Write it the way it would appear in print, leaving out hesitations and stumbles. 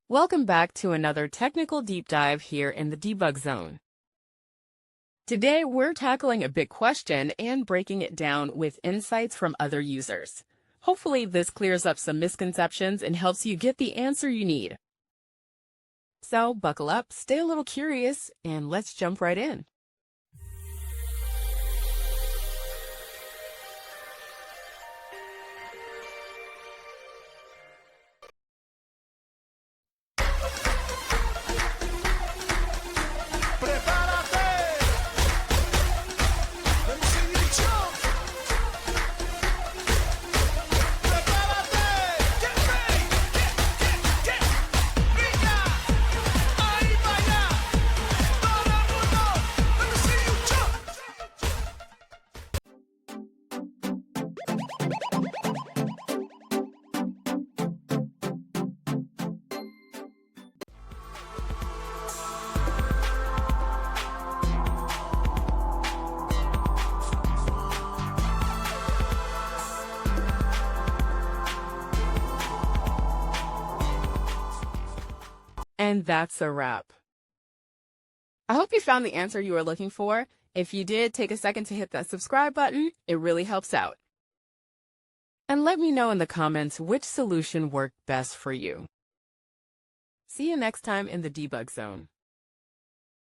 Welcome back to another technical deep dive here in the debug zone. Today, we're tackling a big question and breaking it down with insights from other users. Hopefully, this clears up some misconceptions and helps you get the answer you need. So, buckle up, stay a little curious, and let's jump right in. And that's a wrap. I hope you found the answer you were looking for. If you did, take a second to hit that subscribe button. It really helps out. And let me know in the comments which solution worked best for you. See you next time in the debug zone.